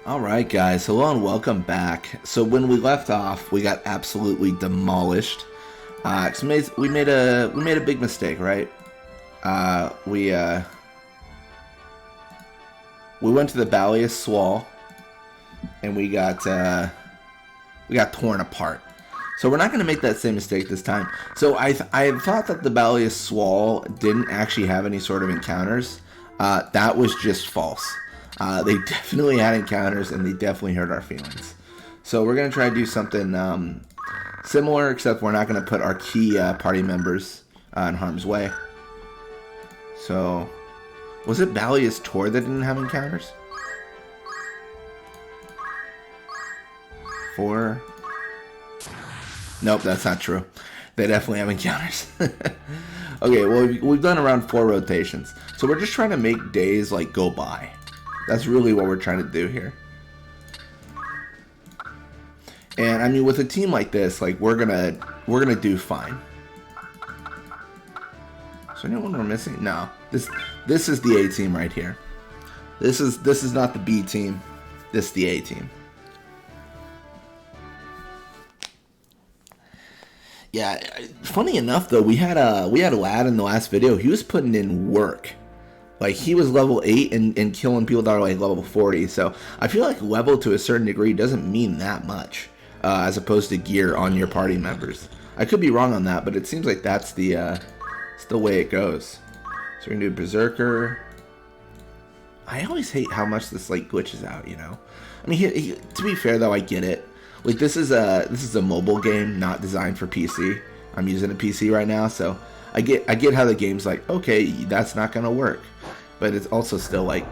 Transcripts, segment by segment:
Alright guys, hello and welcome back. So when we left off, we got absolutely demolished. We made a big mistake, right? We went to the Balius Swall and we got torn apart. So we're not going to make that same mistake this time. So I thought that the Balius Swall didn't actually have any sort of encounters. That was just false. They definitely had encounters, and they definitely hurt our feelings. So we're going to try to do something similar, except we're not going to put our key party members in harm's way. So, was it Balia's Tour that didn't have encounters? 4. Nope, that's not true. They definitely have encounters. Okay, well, we've done around 4 rotations. So we're just trying to make days, like, go by. That's really what we're trying to do here. And I mean, with a team like this, like we're gonna do fine. So anyone we're missing? No. This is the A team right here. This is not the B team. This is the A team. Yeah, funny enough though, we had a lad in the last video. He was putting in work. Like, he was level 8 and killing people that are, like, level 40. So, I feel like level to a certain degree doesn't mean that much. As opposed to gear on your party members. I could be wrong on that, but it seems like that's the way it goes. So, we're going to do Berserker. I always hate how much this, like, glitches out, you know? I mean, to be fair, though, I get it. Like, this is a mobile game, not designed for PC. I'm using a PC right now, so I get how the game's like, okay, that's not going to work. But it's also still, like,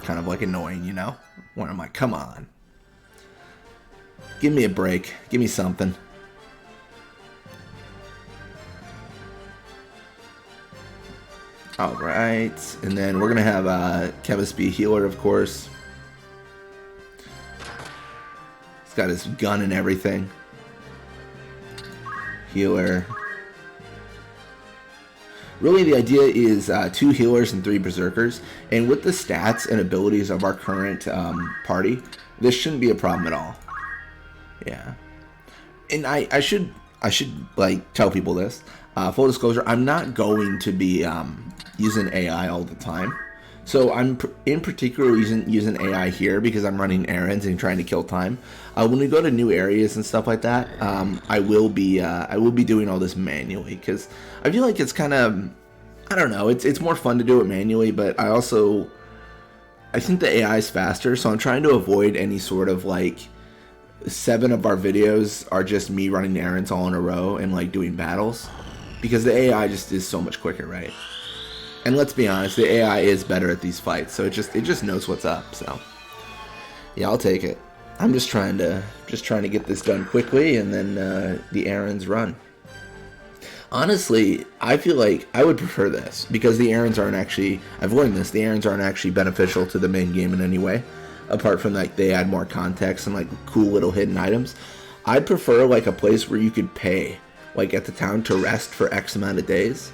kind of, like, annoying, you know? Where I'm like, come on. Give me a break. Give me something. Alright. And then we're going to have Kevis be a healer, of course. He's got his gun and everything. Healer. Really, the idea is 2 healers and 3 berserkers, and with the stats and abilities of our current party, this shouldn't be a problem at all. Yeah, and I should like tell people this. Full disclosure, I'm not going to be using AI all the time. So I'm in particular using AI here because I'm running errands and trying to kill time. When we go to new areas and stuff like that, I will be doing all this manually because I feel like it's kind of, I don't know, it's more fun to do it manually, but I think the AI is faster, so I'm trying to avoid any sort of like 7 of our videos are just me running errands all in a row and like doing battles because the AI just is so much quicker, right? And let's be honest, the AI is better at these fights, so it just knows what's up. So yeah, I'll take it. I'm just trying to get this done quickly, and then the errands run. Honestly, I feel like I would prefer this because the errands aren't actually. I've learned this. The errands aren't actually beneficial to the main game in any way, apart from like they add more context and like cool little hidden items. I'd prefer like a place where you could pay, like at the town, to rest for X amount of days.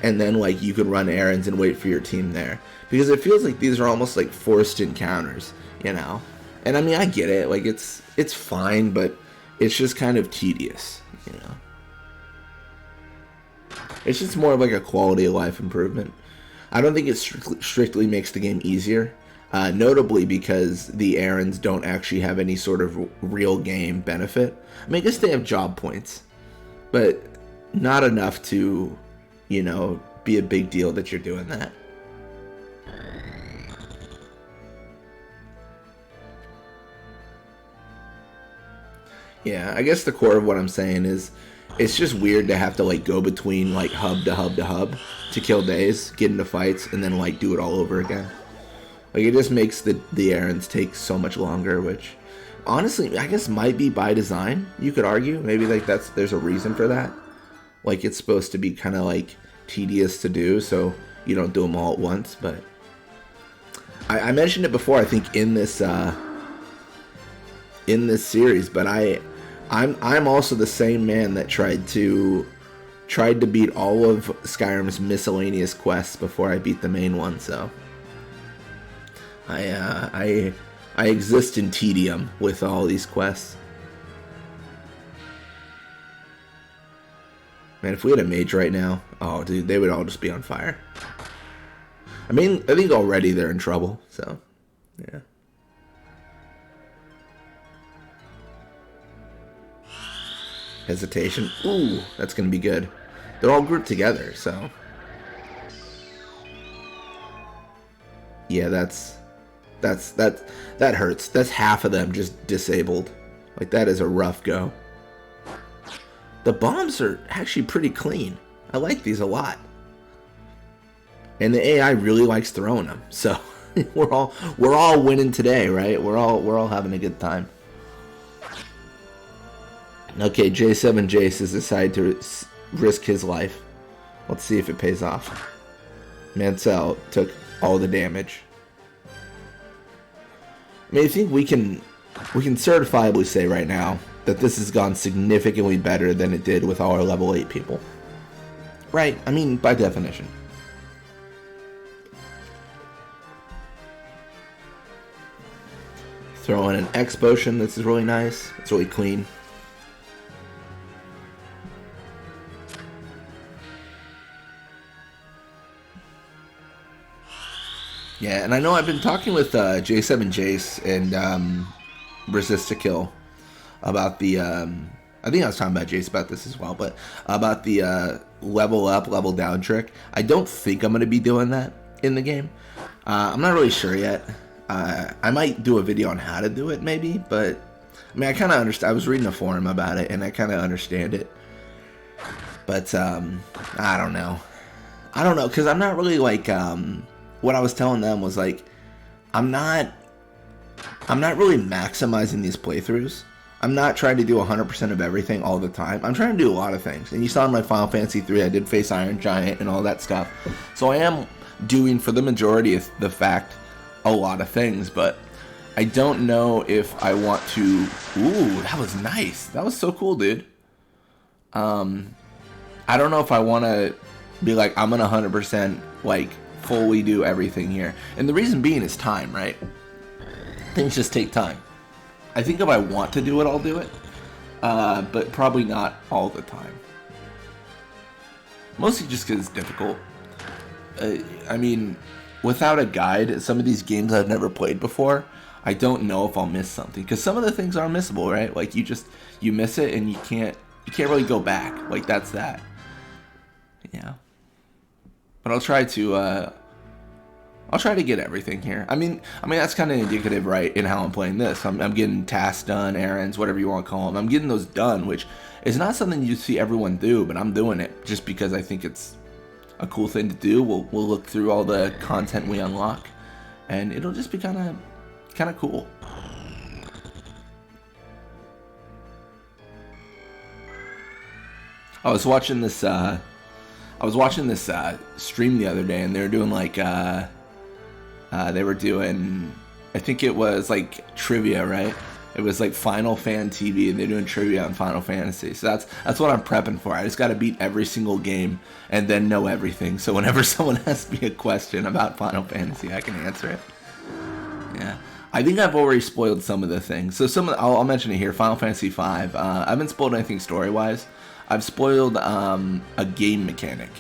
And then, like, you could run errands and wait for your team there. Because it feels like these are almost, like, forced encounters, you know? And, I mean, I get it. Like, it's fine, but it's just kind of tedious, you know? It's just more of, like, a quality of life improvement. I don't think it strictly makes the game easier. Notably because the errands don't actually have any sort of real game benefit. I mean, I guess they have job points. But not enough to, you know, be a big deal that you're doing that. Yeah, I guess the core of what I'm saying is it's just weird to have to like go between like hub to hub to hub to kill days, get into fights, and then like do it all over again. Like, it just makes the errands take so much longer, which honestly I guess might be by design, you could argue. Maybe like there's a reason for that. Like, it's supposed to be kind of like tedious to do, so you don't do them all at once. But I mentioned it before, I think in this series, but I'm also the same man that tried to beat all of Skyrim's miscellaneous quests before I beat the main one. So I I exist in tedium with all these quests. Man, if we had a mage right now, oh, dude, they would all just be on fire. I mean, I think already they're in trouble, so, yeah. Hesitation. Ooh, that's going to be good. They're all grouped together, so. Yeah, that hurts. That's half of them just disabled. Like, that is a rough go. The bombs are actually pretty clean. I like these a lot. And the AI really likes throwing them. So we're all winning today, right? We're all having a good time. Okay, J7 Jace has decided to risk his life. Let's see if it pays off. Mansell took all the damage. I mean, I think we can certifiably say right now that this has gone significantly better than it did with all our level 8 people. Right? I mean, by definition. Throw in an X potion. This is really nice. It's really clean. Yeah, and I know I've been talking with J7 Jace and Resist to Kill about the, I think I was talking about Jace about this as well, but about the level up, level down trick. I don't think I'm going to be doing that in the game. I'm not really sure yet. I might do a video on how to do it maybe, but I mean, I kind of understand. I was reading a forum about it, and I kind of understand it. But I don't know. Because I'm not really like, what I was telling them was like, I'm not really maximizing these playthroughs. I'm not trying to do 100% of everything all the time. I'm trying to do a lot of things. And you saw in my Final Fantasy 3, I did face Iron Giant and all that stuff. So I am doing, for the majority of the fact, a lot of things. But I don't know if I want to... Ooh, that was nice. That was so cool, dude. I don't know if I want to be like, I'm going to 100% like fully do everything here. And the reason being is time, right? Things just take time. I think if I want to do it, I'll do it. But probably not all the time. Mostly just because it's difficult. I mean, without a guide, some of these games I've never played before, I don't know if I'll miss something. Because some of the things are missable, right? Like, you miss it and you can't really go back. Like, that's that. Yeah. But I'll try to get everything here. I mean that's kind of indicative, right, in how I'm playing this. I'm getting tasks done, errands, whatever you want to call them. I'm getting those done, which is not something you see everyone do, but I'm doing it just because I think it's a cool thing to do. We'll look through all the content we unlock, and it'll just be kind of cool. I was watching this stream the other day, and they were doing like I think it was like trivia, right? It was like Final Fan TV, and they're doing trivia on Final Fantasy. So that's what I'm prepping for. I just got to beat every single game and then know everything. So whenever someone asks me a question about Final Fantasy, I can answer it. Yeah, I think I've already spoiled some of the things. So I'll mention it here. Final Fantasy V. I haven't spoiled anything story-wise. I've spoiled a game mechanic.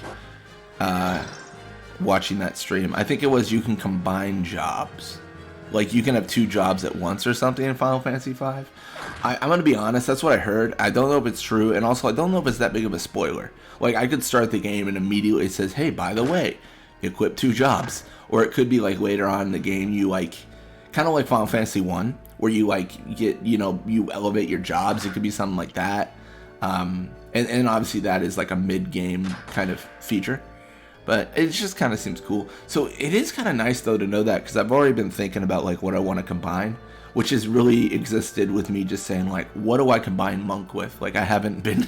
Watching that stream, I think it was you can combine jobs. Like, you can have 2 jobs at once or something in Final Fantasy V. I'm going to be honest, that's what I heard. I don't know if it's true, and also I don't know if it's that big of a spoiler. Like, I could start the game and immediately it says, hey, by the way, equip 2 jobs. Or it could be like later on in the game, you like, kind of like Final Fantasy 1, where you like get, you elevate your jobs. It could be something like that. And obviously that is like a mid-game kind of feature. But it just kind of seems cool. So it is kind of nice, though, to know that, because I've already been thinking about, like, what I want to combine, which has really existed with me just saying, like, what do I combine Monk with? Like, I haven't been...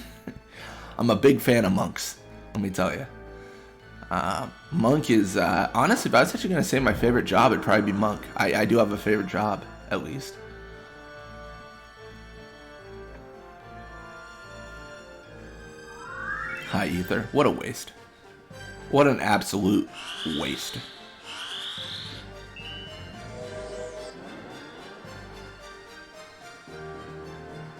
I'm a big fan of Monks, let me tell you. Monk is... honestly, if I was actually going to say my favorite job, it'd probably be Monk. I do have a favorite job, at least. High Ether. What a waste. What an absolute waste.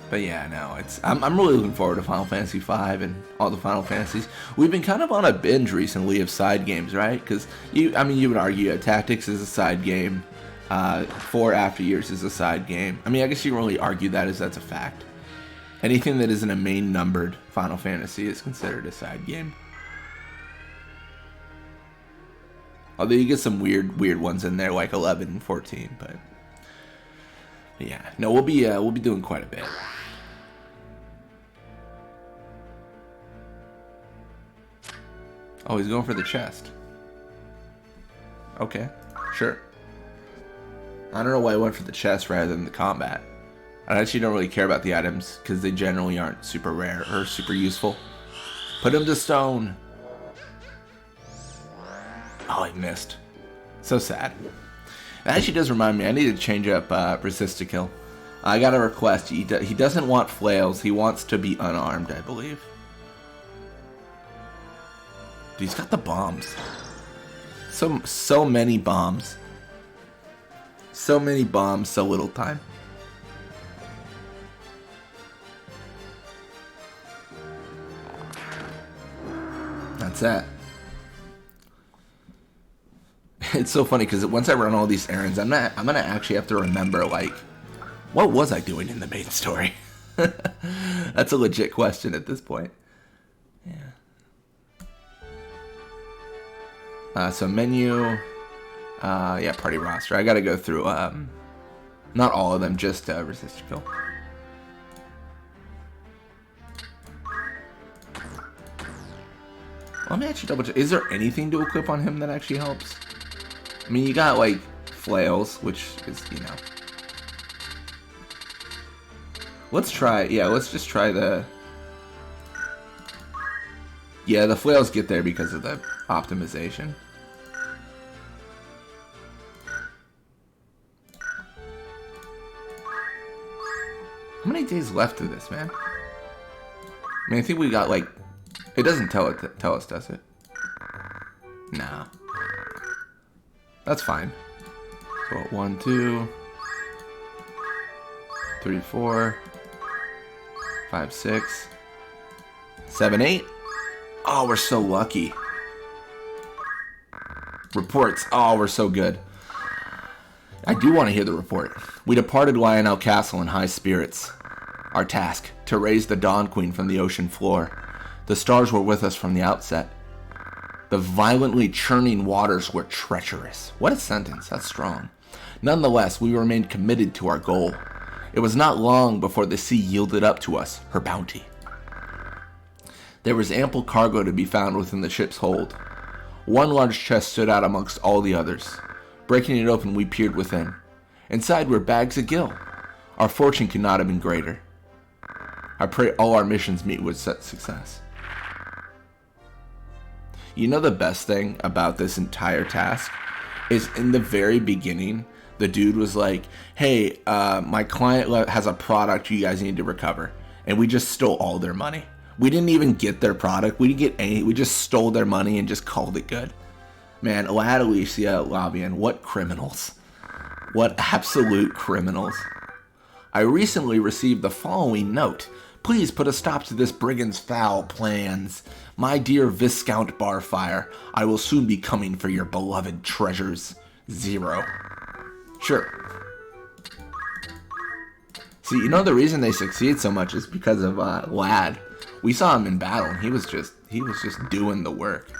But yeah, no, I'm really looking forward to Final Fantasy V and all the Final Fantasies. We've been kind of on a binge recently of side games, right? Because you would argue Tactics is a side game, 4 After Years is a side game. I mean, I guess you can really argue that's a fact. Anything that isn't a main numbered Final Fantasy is considered a side game. Although you get some weird ones in there like 11 and 14, but yeah, no, we'll be doing quite a bit. Oh, he's going for the chest. Okay, sure. I don't know why I went for the chest rather than the combat. I actually don't really care about the items because they generally aren't super rare or super useful. Put him to stone. Oh, I missed. So sad. That actually does remind me, I need to change up resist to kill. I got a request. He doesn't want flails. He wants to be unarmed, I believe. Dude, he's got the bombs. So many bombs. So many bombs, so little time. That's that. It's so funny because once I run all these errands, I'm gonna actually have to remember, like, what was I doing in the main story? That's a legit question at this point. Yeah. So menu, yeah, party roster. I gotta go through, not all of them, just resist kill. Let me actually double check. Is there anything to equip on him that actually helps? I mean, you got, like, flails, which is, you know. Let's just try the... Yeah, the flails get there because of the optimization. How many days left of this, man? I mean, I think we got, like... It doesn't tell us, does it? Nah. That's fine. So 1, 2, 3, 4, 5, 6, 7, 8. Oh, we're so lucky. Reports. Oh, we're so good. I do want to hear the report. We departed Lionel Castle in high spirits. Our task, to raise the Dawn Queen from the ocean floor. The stars were with us from the outset. The violently churning waters were treacherous. What a sentence. That's strong. Nonetheless, we remained committed to our goal. It was not long before the sea yielded up to us her bounty. There was ample cargo to be found within the ship's hold. One large chest stood out amongst all the others. Breaking it open, we peered within. Inside were bags of gil. Our fortune could not have been greater. I pray all our missions meet with success. You know the best thing about this entire task is in the very beginning, the dude was like, hey, my client has a product you guys need to recover. And we just stole all their money. We didn't even get their product. We didn't get any. We just stole their money and just called it good. Man, Lad Alicia, Lavian, what criminals. What absolute criminals. I recently received the following note. Please put a stop to this brigand's foul plans. My dear Viscount Barfire, I will soon be coming for your beloved treasures. 0. Sure. See, you know the reason they succeed so much is because of Lad. We saw him in battle, and he was just doing the work.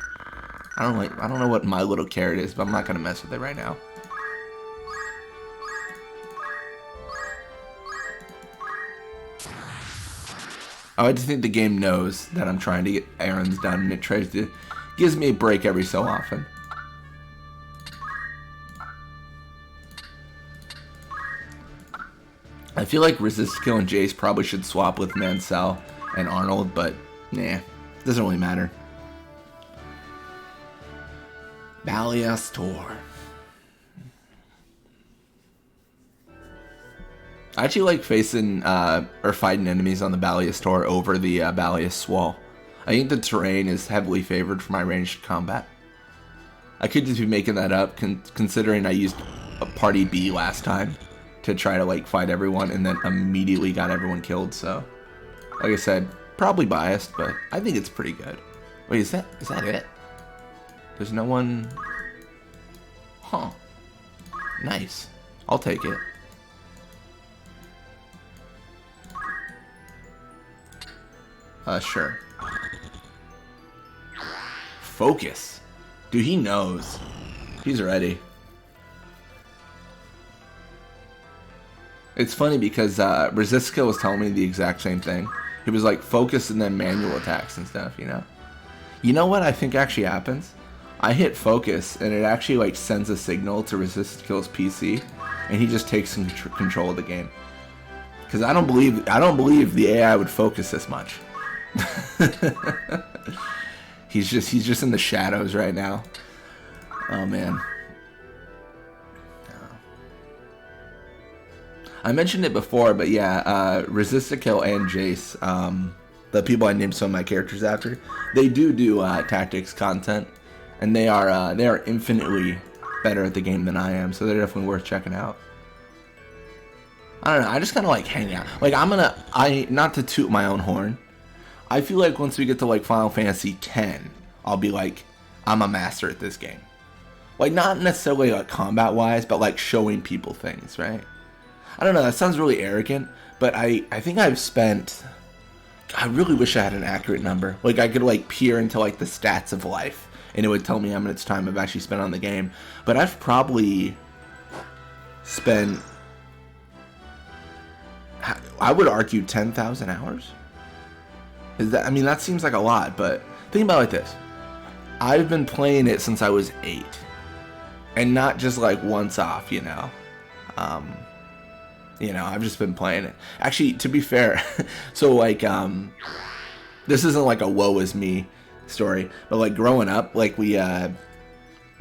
I don't know what my little carrot is, but I'm not gonna mess with it right now. I like to think the game knows that I'm trying to get errands done, and it gives me a break every so often. I feel like Resist Kill and Jace probably should swap with Mansell and Arnold, but nah, doesn't really matter. Balias Tor. I actually like facing or fighting enemies on the Balias Tor over the Balias Swall. I think the terrain is heavily favored for my ranged combat. I could just be making that up considering I used a party B last time to try to like fight everyone, and then immediately got everyone killed. So, like I said, probably biased, but I think it's pretty good. Wait, is that it? There's no one. Huh. Nice. I'll take it. Sure. Focus. Dude, he knows. He's ready. It's funny because Resistka was telling me the exact same thing. He was like, focus and then manual attacks and stuff, you know? You know what I think actually happens? I hit focus and it actually like sends a signal to Resistkill's PC, and he just takes control of the game. Because I don't believe the AI would focus this much. he's just in the shadows right now. Oh man. I mentioned it before, but yeah, Resist-A-Kill and Jace, the people I named some of my characters after, they do tactics content, and they are infinitely better at the game than I am, so they're definitely worth checking out. I don't know, I just kind of like hang out. Like not to toot my own horn, I feel like once we get to like Final Fantasy X, I'll be like, I'm a master at this game. Like not necessarily like combat wise, but like showing people things, right? I don't know, that sounds really arrogant, but I think I've spent, I really wish I had an accurate number. Like I could like peer into like the stats of life and it would tell me how much time I've actually spent on the game. But I've probably spent, I would argue 10,000 hours. Is that, I mean, that seems like a lot, but think about it like this. I've been playing it since I was 8. And not just like once off, you know. I've just been playing it. Actually, to be fair, so like, this isn't like a woe is me story, but like growing up, like we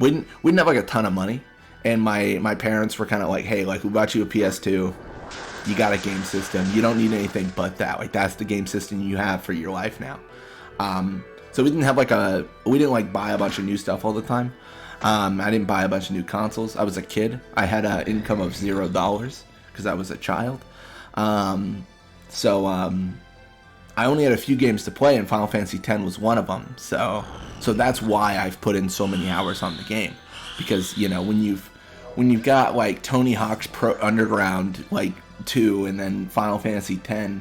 didn't have like a ton of money, and my parents were kind of like, hey, like we bought you a PS2, you got a game system, you don't need anything but that. Like that's the game system you have for your life now. So we didn't like buy a bunch of new stuff all the time. I didn't buy a bunch of new consoles. I was a kid. I had an income of $0 because I was a child. So I only had a few games to play, and Final Fantasy X was one of them. So that's why I've put in so many hours on the game, because you know when you've got like Tony Hawk's Pro Underground like 2 and then Final Fantasy X,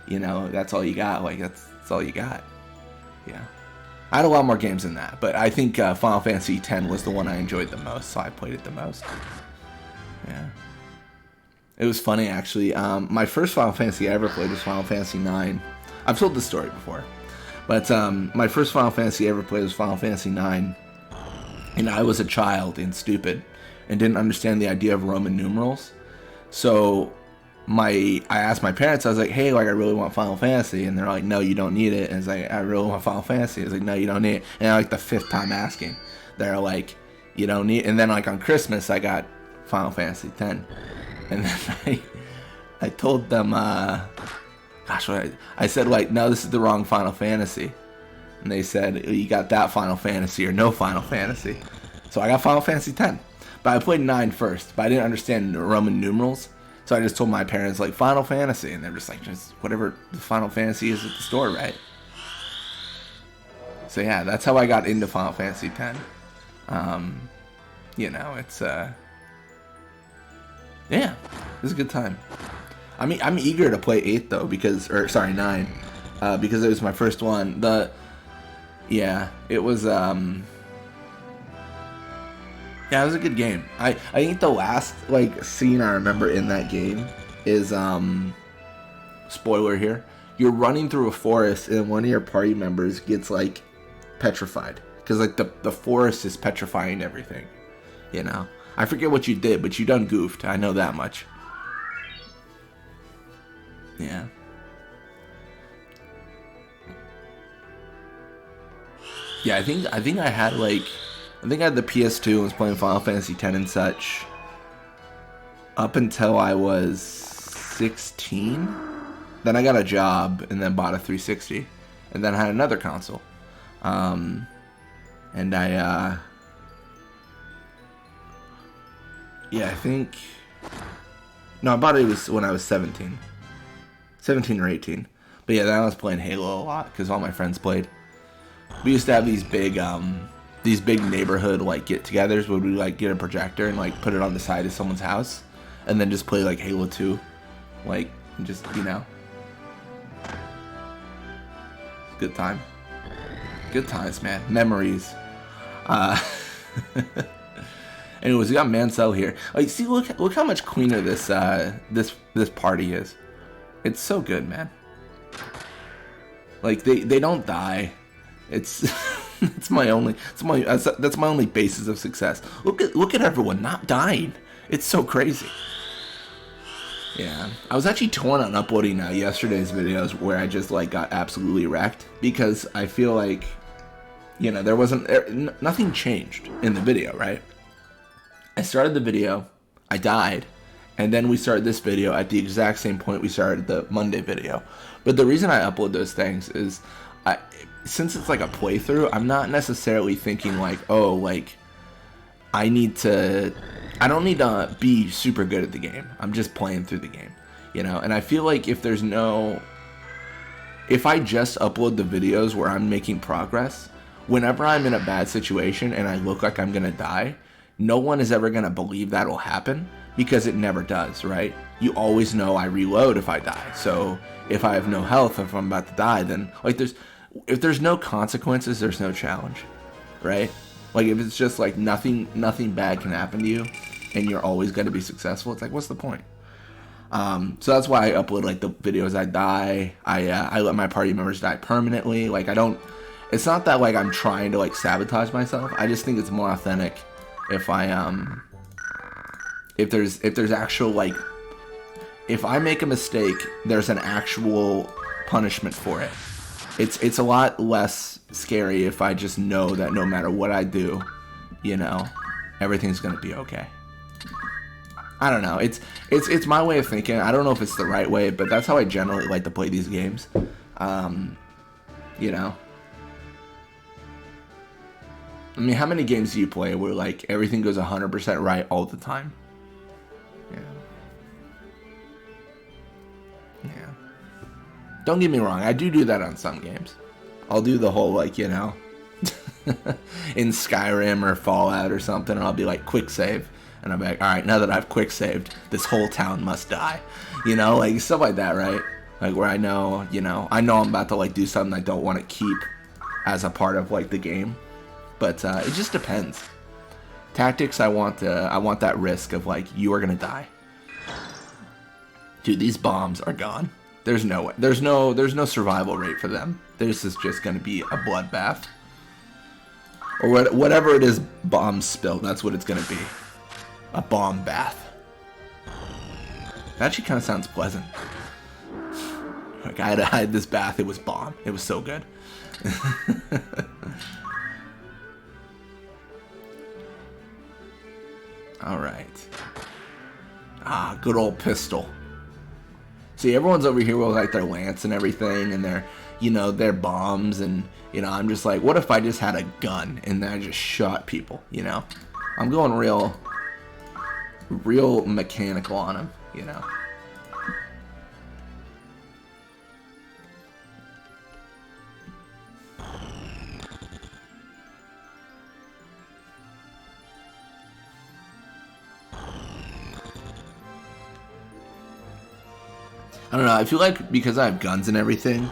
you know, that's all you got. Like that's all you got. Yeah. I had a lot more games than that, but I think Final Fantasy X was the one I enjoyed the most, so I played it the most. Yeah. It was funny, actually. My first Final Fantasy I ever played was Final Fantasy IX. I've told this story before, but my first Final Fantasy I ever played was Final Fantasy IX, and I was a child and stupid and didn't understand the idea of Roman numerals. So I asked my parents, I was like, hey, like I really want Final Fantasy, and they're like, no, you don't need it. And I was like, I really want Final Fantasy. I was like, no, you don't need it. And I like the 5th time asking, they're like, you don't need it. And then like on Christmas I got Final Fantasy X, and then I told them I said like, no, this is the wrong Final Fantasy, and they said you got that Final Fantasy or no Final Fantasy. So I got Final Fantasy X, but I played 9 first, but I didn't understand Roman numerals. So I just told my parents, like, Final Fantasy, and they're just like, just whatever the Final Fantasy is at the store, right? So yeah, that's how I got into Final Fantasy X. You know, it's, yeah, it was a good time. I mean, I'm eager to play 8, though, 9, because it was my first one. It was, yeah, it was a good game. I think the last like scene I remember in that game is spoiler here. You're running through a forest and one of your party members gets like petrified because like the forest is petrifying everything. You know, I forget what you did, but you done goofed. I know that much. Yeah. Yeah, I think I had the PS2 and was playing Final Fantasy X and such up until I was 16. Then I got a job and then bought a 360. And then I had another console. And I think No, I bought it was when I was 17. 17 or 18. But yeah, then I was playing Halo a lot because all my friends played. We used to have these big neighborhood like get-togethers where we like get a projector and like put it on the side of someone's house, and then just play like Halo 2, like just good time, good times, man, memories. Anyways, we got Mansell here. Like, see, look how much cleaner this party is. It's so good, man. Like they don't die. It's that's my only basis of success. Look at everyone not dying. It's so crazy. Yeah, I was actually torn on uploading yesterday's videos where I just like got absolutely wrecked because I feel like there wasn't nothing changed in the video, right? I started the video, I died, and then we started this video at the exact same point we started the Monday video. But the reason I upload those things is, since it's like a playthrough, I'm not necessarily thinking like, oh, like, I don't need to be super good at the game. I'm just playing through the game, And I feel like if I just upload the videos where I'm making progress, whenever I'm in a bad situation and I look like I'm gonna die, no one is ever gonna believe that'll happen because it never does, right? You always know I reload if I die. So if I have no health, if I'm about to die, then like if there's no consequences, there's no challenge, right? Like if it's just like nothing bad can happen to you and you're always going to be successful, it's like, what's the point? So that's why I upload like the videos I die. I let my party members die permanently. Like it's not that like I'm trying to like sabotage myself. I just think it's more authentic if there's actual like, if I make a mistake, there's an actual punishment for it. It's a lot less scary if I just know that no matter what I do, everything's gonna be okay. I don't know. It's my way of thinking. I don't know if it's the right way, but that's how I generally like to play these games. I mean, how many games do you play where like everything goes 100% right all the time? Yeah. Don't get me wrong, I do that on some games. I'll do the whole like, in Skyrim or Fallout or something, and I'll be like, quick save. And I'll be like, alright, now that I've quick saved, this whole town must die. Like stuff like that, right? Like where I know I'm about to like do something I don't want to keep as a part of like the game. But it just depends. Tactics, I want that risk of like, you are gonna die. Dude, these bombs are gone. There's no way. There's no survival rate for them. This is just gonna be a bloodbath. Or whatever it is, bombs spilled, that's what it's gonna be. A bomb bath. That actually kind of sounds pleasant. Like I had to hide this bath, it was bomb. It was so good. Alright. Good old pistol. See, everyone's over here with like their lance and everything, and their bombs, and I'm just like, what if I just had a gun and then I just shot people? I'm going real mechanical on them. I don't know, I feel like because I have guns and everything,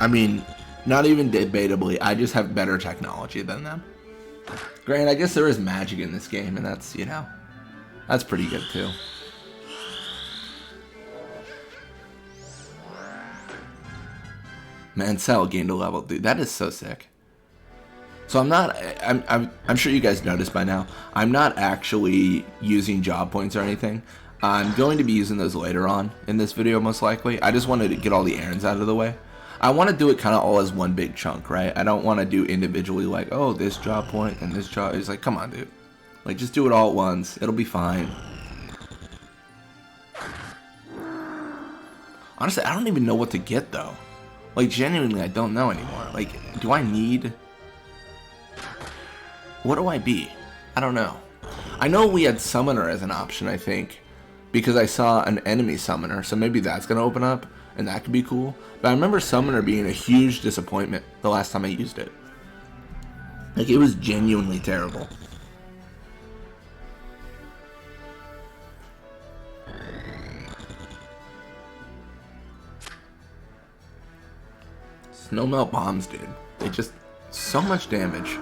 I mean, not even debatably, I just have better technology than them. Granted, I guess there is magic in this game, and that's, that's pretty good too. Mansell gained a level, dude, that is so sick. So I'm sure you guys noticed by now, I'm not actually using job points or anything. I'm going to be using those later on in this video, most likely. I just wanted to get all the errands out of the way. I want to do it kind of all as one big chunk, right? I don't want to do individually like, oh, this job point and this job. It's like, come on, dude. Like, just do it all at once. It'll be fine. Honestly, I don't even know what to get, though. Like, genuinely, I don't know anymore. Like, do I need... What do I be? I don't know. I know we had Summoner as an option, I think. because I saw an enemy summoner, so maybe that's gonna open up, and that could be cool. But I remember summoner being a huge disappointment the last time I used it. Like, it was genuinely terrible. Snowmelt bombs, dude. They just... so much damage.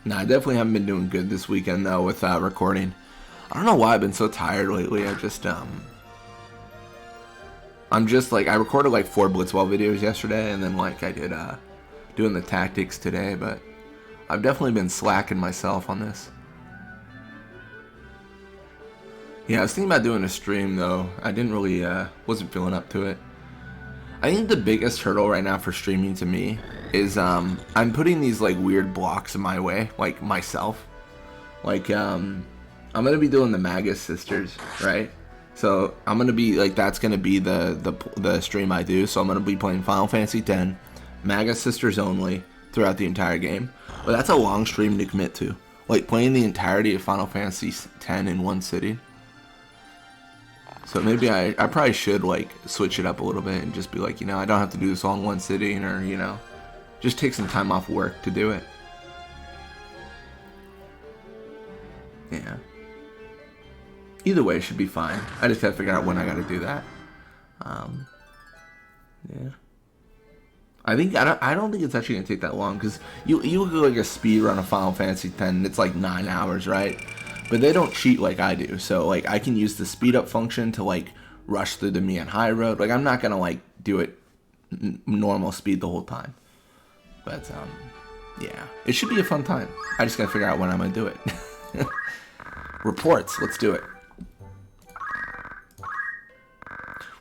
Nah, I definitely haven't been doing good this weekend, though, with recording. I don't know why I've been so tired lately. I'm just, like, I recorded, like, 4 Blitzball videos yesterday, and then, like, I did, doing the tactics today, but I've definitely been slacking myself on this. Yeah, I was thinking about doing a stream, though. I didn't really, wasn't feeling up to it. I think the biggest hurdle right now for streaming to me is, I'm putting these, like, weird blocks in my way, like, myself. Like, I'm gonna be doing the Magus Sisters, right? So, I'm gonna be, like, that's gonna be the stream I do. So, I'm gonna be playing Final Fantasy X, Magus Sisters only, throughout the entire game. But that's a long stream to commit to. Like, playing the entirety of Final Fantasy X in one sitting. So maybe I probably should, like, switch it up a little bit and just be like, you know, I don't have to do this all in one sitting, or, you know, just take some time off work to do it. Yeah. Either way, it should be fine. I just gotta figure out when I gotta do that. Yeah. I don't think it's actually gonna take that long, because you look at, like, a speed run of Final Fantasy X, and it's like 9 hours, right? But they don't cheat like I do, so, like, I can use the speed up function to, like, rush through the Mian High Road. Like, I'm not gonna, like, do it normal speed the whole time. But, yeah, it should be a fun time. I just gotta figure out when I'm gonna do it. Reports, let's do it.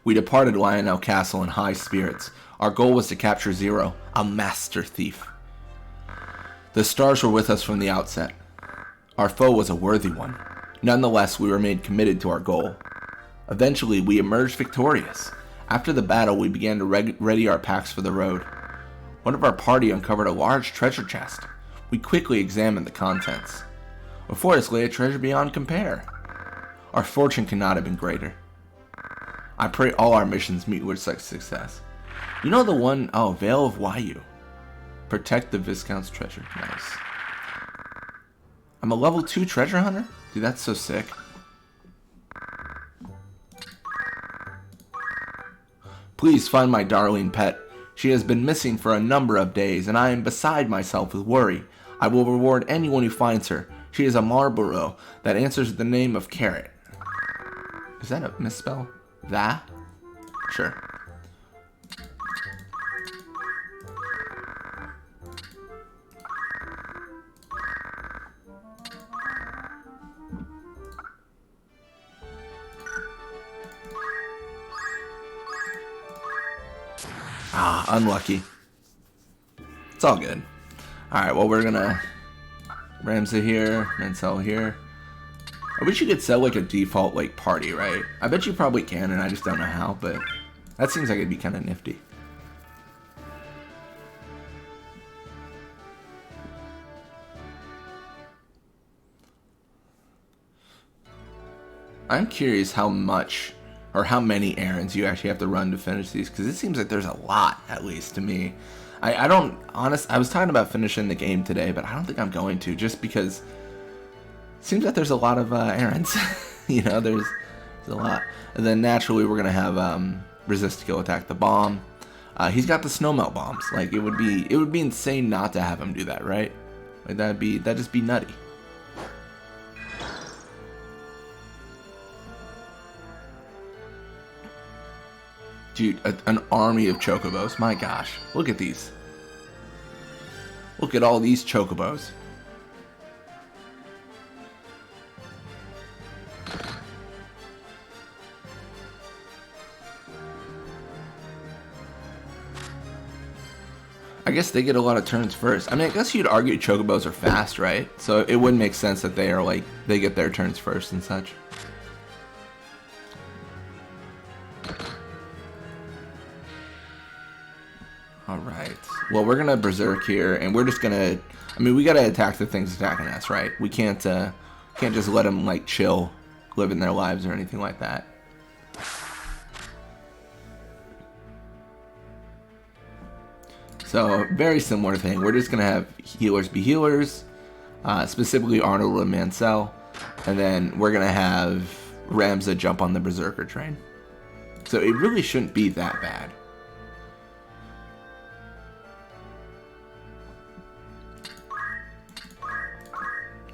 We departed Lionel Castle in high spirits. Our goal was to capture Zero, a master thief. The stars were with us from the outset. Our foe was a worthy one. Nonetheless, we remained committed to our goal. Eventually, we emerged victorious. After the battle, we began to ready our packs for the road. One of our party uncovered a large treasure chest. We quickly examined the contents. Before us lay a treasure beyond compare. Our fortune could not have been greater. I pray all our missions meet with such success. You know the one, oh, Veil of Wayu. Protect the Viscount's treasure. Nice. I'm a level 2 treasure hunter? Dude, that's so sick. Please find my darling pet. She has been missing for a number of days, and I am beside myself with worry. I will reward anyone who finds her. She is a Marlborough that answers the name of Carrot. Is that a misspell? That? Sure. Ah, unlucky. It's all good. Alright, well, we're gonna... Ramsey here, Mansell here. I wish you could sell, like, a default, like, party, right? I bet you probably can, and I just don't know how, but... that seems like it'd be kind of nifty. I'm curious how much... or how many errands you actually have to run to finish these, because it seems like there's a lot, at least to me. I don't, I was talking about finishing the game today, but I don't think I'm going to, just because it seems like there's a lot of errands. You know, there's a lot. And then naturally we're going to have resist kill attack the bomb. He's got the snowmelt bombs. Like, it would be insane not to have him do that, right? Like, that'd just be nutty. Dude, an army of chocobos. My gosh. Look at these. Look at all these chocobos. I guess they get a lot of turns first. I mean, I guess you'd argue chocobos are fast, right? So it would make sense that they are, like, they get their turns first and such. Alright. Well, we're gonna berserk here, and we're just gonna. I mean, we gotta attack the things attacking us, right? We can't just let them like chill, living their lives or anything like that. So very similar thing. We're just gonna have healers be healers, specifically Arnold and Mansell, and then we're gonna have Ramza jump on the berserker train. So it really shouldn't be that bad.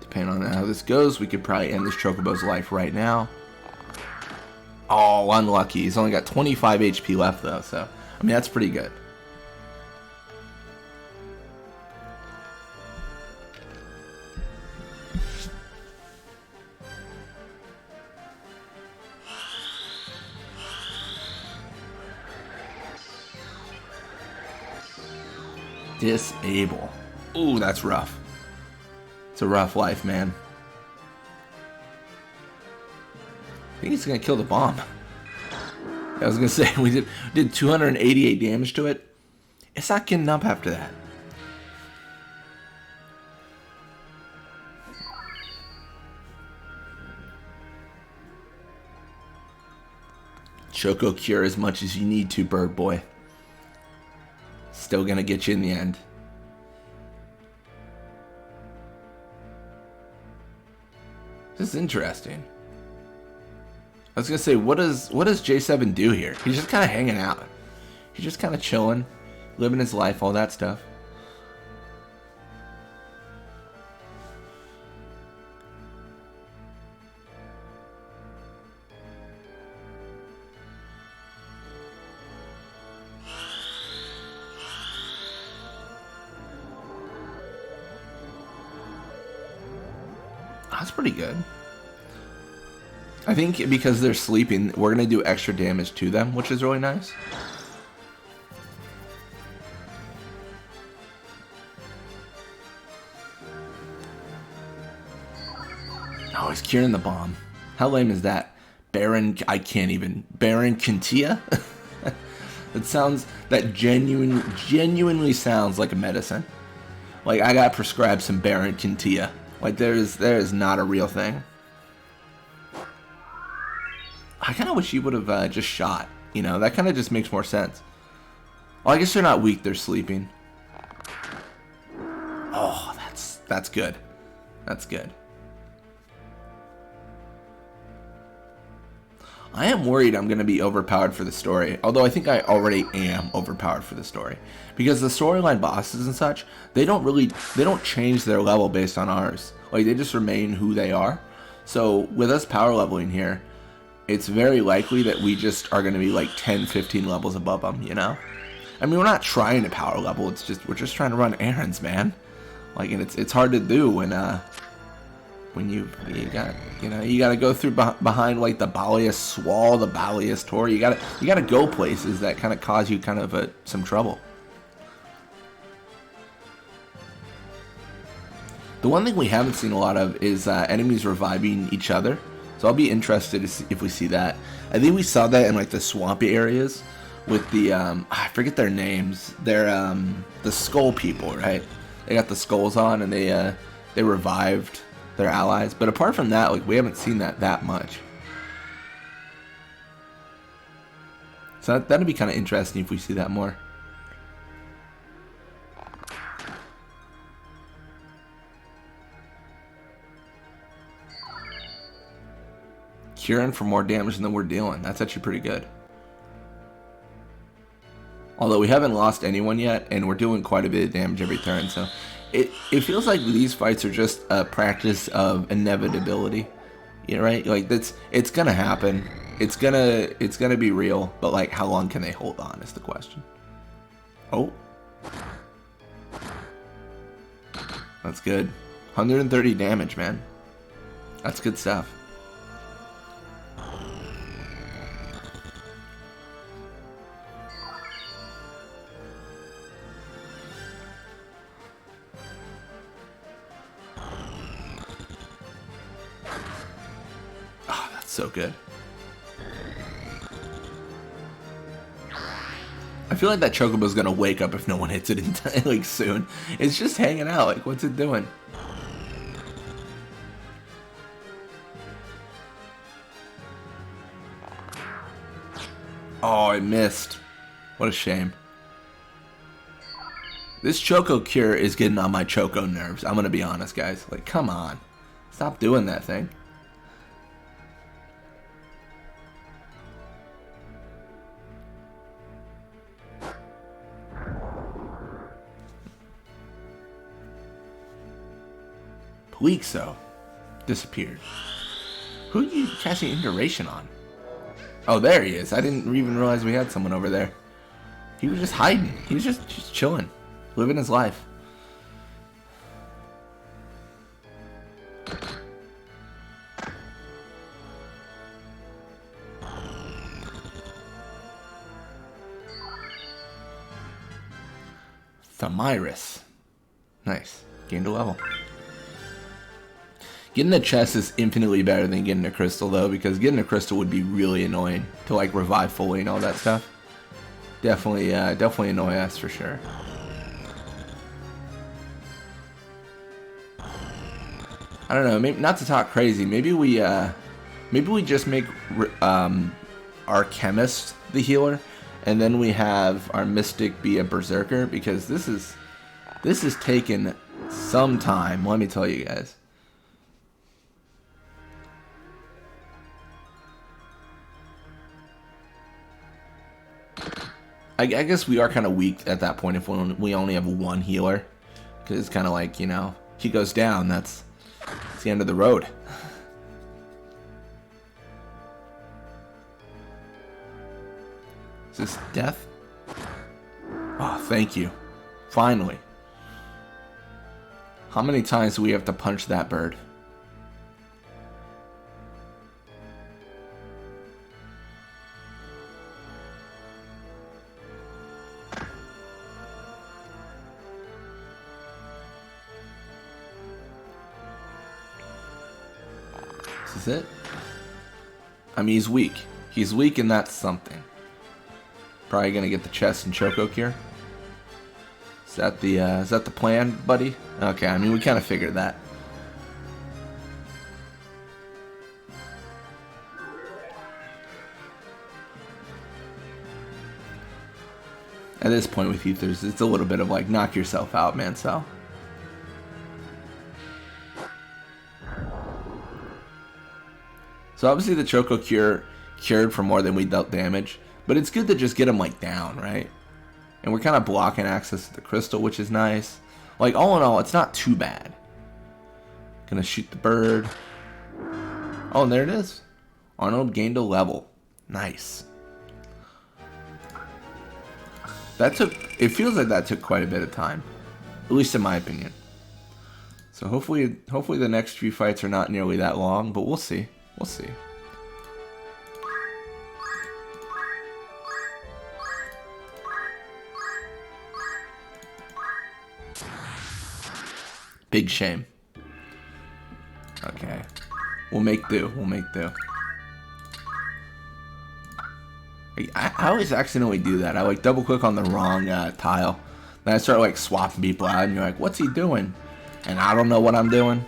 Depending on how this goes, we could probably end this Chocobo's life right now. Oh, unlucky. He's only got 25 HP left, though, so, I mean, that's pretty good. Disable. Ooh, that's rough. It's a rough life, man. I think he's gonna kill the bomb. I was gonna say we did 288 damage to it. It's not getting up after that. Choco cure as much as you need to, bird boy. Still gonna get you in the end. This is interesting. I was gonna say, what does J7 do here? He's just kind of hanging out. He's just kind of chilling, living his life, all that stuff. That's pretty good. I think because they're sleeping, we're going to do extra damage to them, which is really nice. Oh, he's curing the bomb. How lame is that? Baron, I can't even. Baron Kintia? That genuinely sounds like a medicine. Like, I got prescribed some Baron Kintia. Like, there is not a real thing. I kind of wish he would have just shot. You know, that kind of just makes more sense. Well, I guess they're not weak, they're sleeping. Oh, that's good. That's good. I am worried I'm going to be overpowered for the story. Although I think I already am overpowered for the story. Because the storyline bosses and such, they don't change their level based on ours. Like, they just remain who they are. So, with us power leveling here, it's very likely that we just are going to be like 10, 15 levels above them, you know? I mean, we're not trying to power level, we're just trying to run errands, man. Like, and it's hard to do when you gotta go through behind like the Balius Swall, the Balius Tor. You gotta go places that kind of cause you kind of some trouble. The one thing we haven't seen a lot of is enemies reviving each other. So I'll be interested to see if we see that. I think we saw that in like the swampy areas with the I forget their names. They're the skull people, right? They got the skulls on and they revived their allies. But apart from that, like, we haven't seen that much. So that'd be kind of interesting if we see that more. Curing for more damage than we're dealing. That's actually pretty good. Although we haven't lost anyone yet, and we're doing quite a bit of damage every turn, so it feels like these fights are just a practice of inevitability. You know, right? Like, it's gonna happen. It's gonna be real, but like, how long can they hold on is the question. Oh. That's good. 130 damage, man. That's good stuff. I feel like that Chocobo's gonna wake up if no one hits it in like soon. It's just hanging out. Like, what's it doing? Oh, I missed. What a shame. This Choco Cure is getting on my Choco nerves. I'm gonna be honest, guys. Like, come on. Stop doing that thing. Pleexo disappeared. Who are you casting Iteration on? Oh, there he is. I didn't even realize we had someone over there. He was just hiding. He was just chilling. Living his life. Thamiris. Nice. Gained a level. Getting a chest is infinitely better than getting a crystal, though, because getting a crystal would be really annoying to, like, revive fully and all that stuff. Definitely annoy us for sure. I don't know. Maybe not to talk crazy. Maybe we just make our chemist the healer, and then we have our mystic be a berserker, because this is taking some time. Let me tell you guys. I guess we are kind of weak at that point if we only have one healer, because it's kind of like, you know, he goes down, it's the end of the road. Is this death? Oh, thank you. Finally. How many times do we have to punch that bird? Is it? I mean, he's weak. He's weak, and that's something. Probably gonna get the chest and Choco Cure. Is that the plan, buddy? Okay, I mean, we kind of figured that. At this point with Ethers, it's a little bit of like, knock yourself out, man, so. So obviously the Choco Cure cured for more than we dealt damage, but it's good to just get him like down, right? And we're kind of blocking access to the crystal, which is nice. Like, all in all, it's not too bad. Gonna shoot the bird. Oh, and there it is. Arnold gained a level. Nice. It feels like that took quite a bit of time. At least in my opinion. So hopefully the next few fights are not nearly that long, but we'll see. We'll see. Big shame. Okay. We'll make do. We'll make do. I always accidentally do that. I like double click on the wrong tile. Then I start like swapping people out and you're like, what's he doing? And I don't know what I'm doing.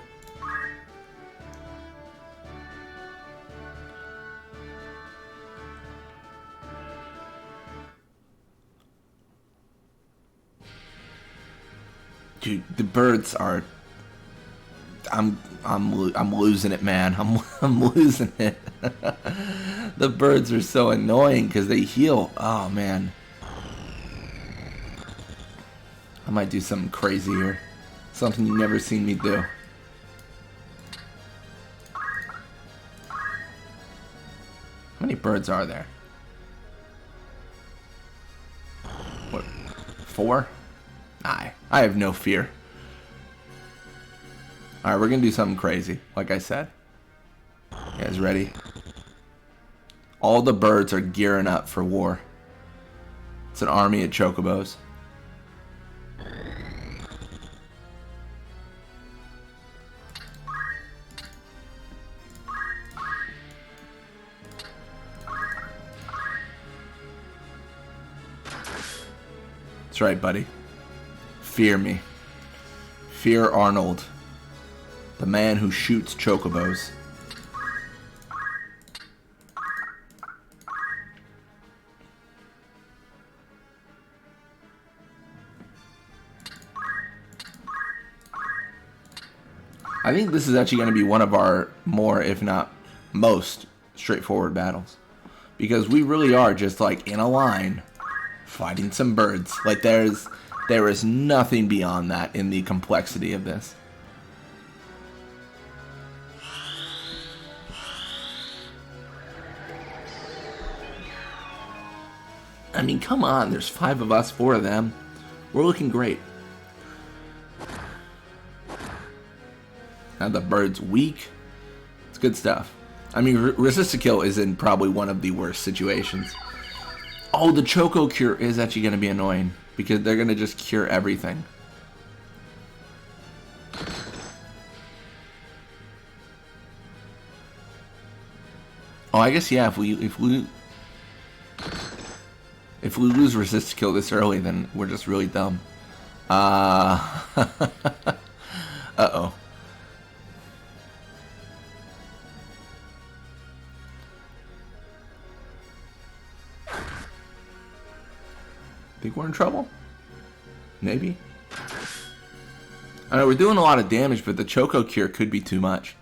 Dude, the birds are. I'm losing it, man. I'm losing it. The birds are so annoying because they heal. Oh man, I might do something crazy here. Something you've never seen me do. How many birds are there? What? 4? I have no fear. Alright, we're gonna do something crazy, like I said. You guys ready? All the birds are gearing up for war. It's an army of chocobos. That's right, buddy. Fear me. Fear Arnold. The man who shoots chocobos. I think this is actually going to be one of our more, if not most, straightforward battles. Because we really are just like in a line fighting some birds. Like there is nothing beyond that in the complexity of this. I mean, come on, there's 5 of us, 4 of them. We're looking great. Now the bird's weak. It's good stuff. I mean, resist to kill is in probably one of the worst situations. Oh, the Choco Cure is actually going to be annoying because they're going to just cure everything. Oh, I guess yeah. If we lose resist to kill this early, then we're just really dumb. Uh-oh. Think we're in trouble? Maybe. I know we're doing a lot of damage, but the Choco Cure could be too much.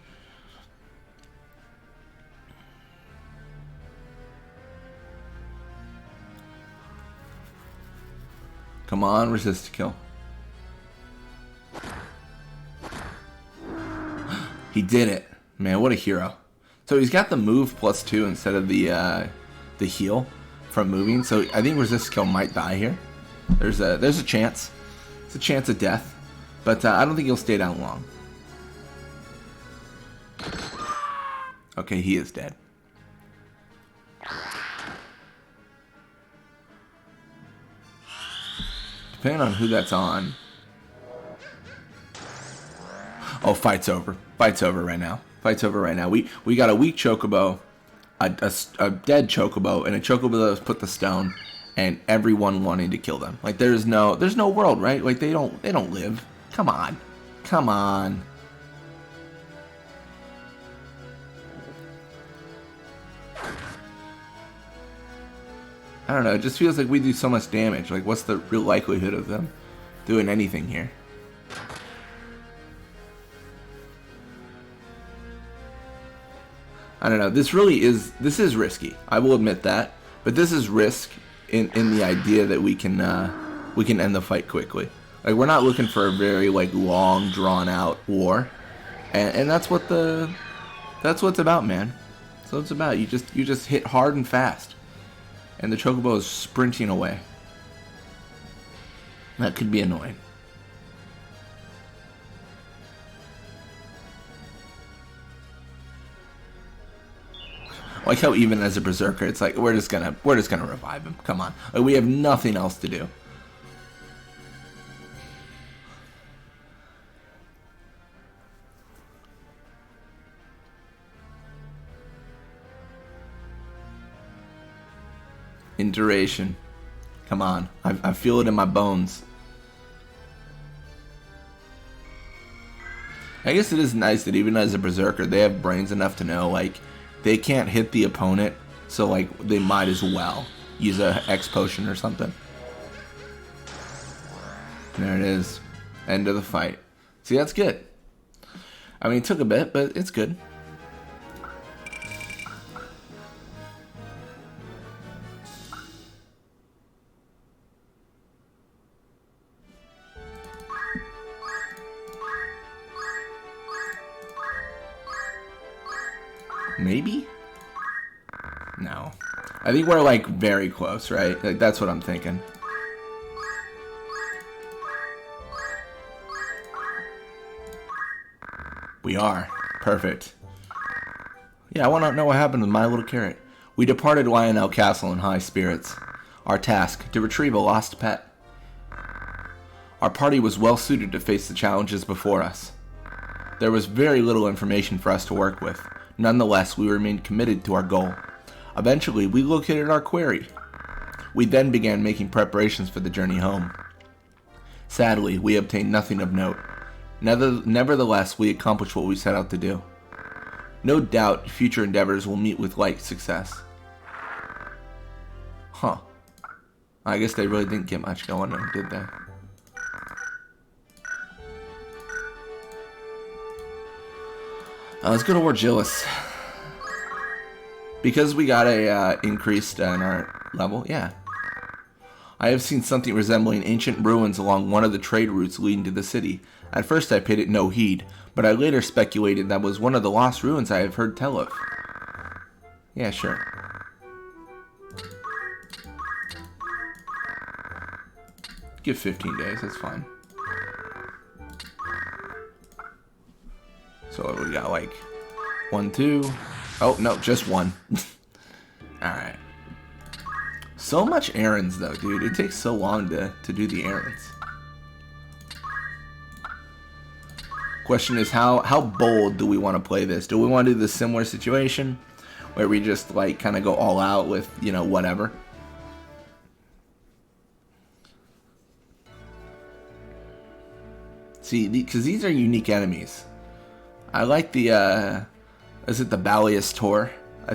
Come on, resist to kill. He did it. Man, what a hero. So he's got the move +2 instead of the heal from moving. So I think resist to kill might die here. There's a chance. It's a chance of death. But I don't think he'll stay down long. Okay, he is dead. Depending on who that's on. Oh, fight's over. Fight's over right now. Fight's over right now. We got a weak Chocobo, a dead Chocobo, and a Chocobo that was put the stone, and everyone wanting to kill them. Like there's no world, right? Like they don't live. Come on. Come on. I don't know, it just feels like we do so much damage. Like, what's the real likelihood of them doing anything here? I don't know, this is risky. I will admit that. But this is risk in the idea that we can end the fight quickly. Like, we're not looking for a very, like, long, drawn-out war. And that's what it's about, man. That's what it's about. You just hit hard and fast. And the Chocobo is sprinting away. That could be annoying. I like how even as a berserker, it's like we're just gonna revive him. Come on, like, we have nothing else to do. In duration. Come on. I feel it in my bones. I guess it is nice that even as a berserker, they have brains enough to know, like, they can't hit the opponent, so, like, they might as well use a X potion or something. There it is. End of the fight. See, that's good. I mean, it took a bit, but it's good. Maybe? No. I think we're, like, very close, right? Like, that's what I'm thinking. We are. Perfect. Yeah, I want to know what happened with my little carrot. We departed Lionel Castle in high spirits. Our task, to retrieve a lost pet. Our party was well suited to face the challenges before us. There was very little information for us to work with. Nonetheless, we remained committed to our goal. Eventually, we located our quarry. We then began making preparations for the journey home. Sadly, we obtained nothing of note. Nevertheless, we accomplished what we set out to do. No doubt, future endeavors will meet with like success. Huh. I guess they really didn't get much going on, did they? Let's go to Wargillis. Because we got a increased in our level, yeah. I have seen something resembling ancient ruins along one of the trade routes leading to the city. At first I paid it no heed, but I later speculated that was one of the lost ruins I have heard tell of. Yeah, sure. Give 15 days, that's fine. So what we got, like 1, 2. Oh, no, just 1. Alright. So much errands, though, dude. It takes so long to do the errands. Question is, how bold do we want to play this? Do we want to do the similar situation where we just, like, kind of go all out with, you know, whatever? See, because these are unique enemies. I like the, is it the Balius Tor?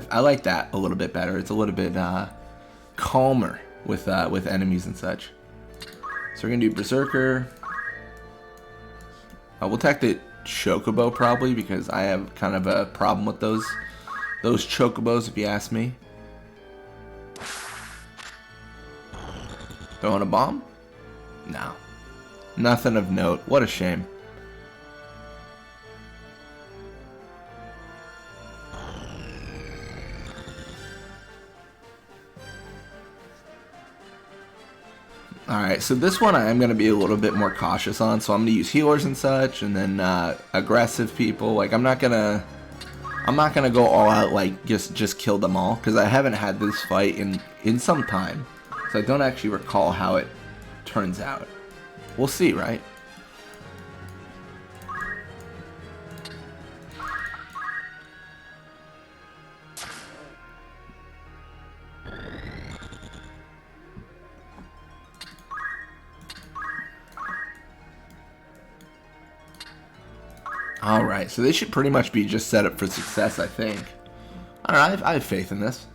I like that a little bit better. It's a little bit calmer with enemies and such. So we're gonna do Berserker. We'll attack the Chocobo probably because I have kind of a problem with those Chocobos, if you ask me. Throwing a bomb? No. Nothing of note. What a shame. Alright, so this one I am going to be a little bit more cautious on, so I'm going to use healers and such, and then aggressive people. Like, I'm not gonna go all out, like, just kill them all, because I haven't had this fight in some time, so I don't actually recall how it turns out. We'll see, right? Alright, so they should pretty much be just set up for success, I think. Alright, I have faith in this.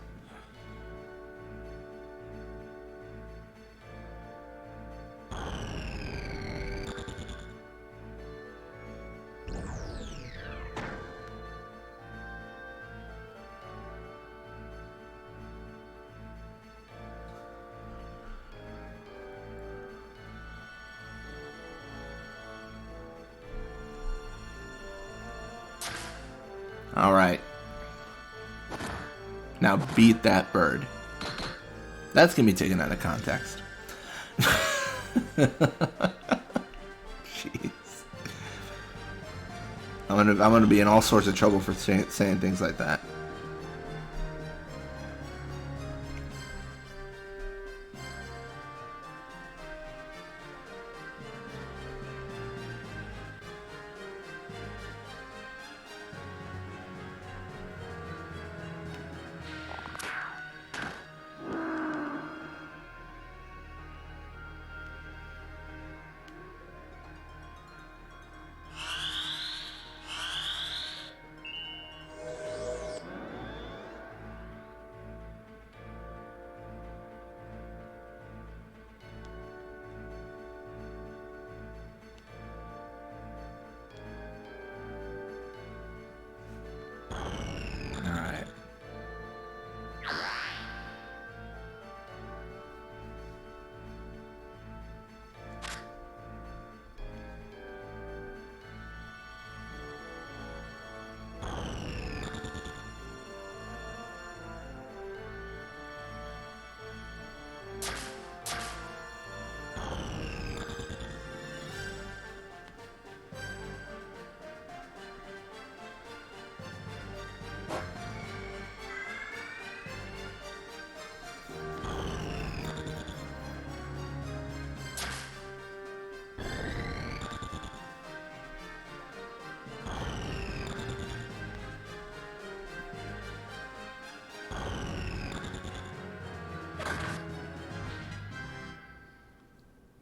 Alright. Now beat that bird. That's gonna be taken out of context. Jeez. I'm gonna be in all sorts of trouble for saying things like that.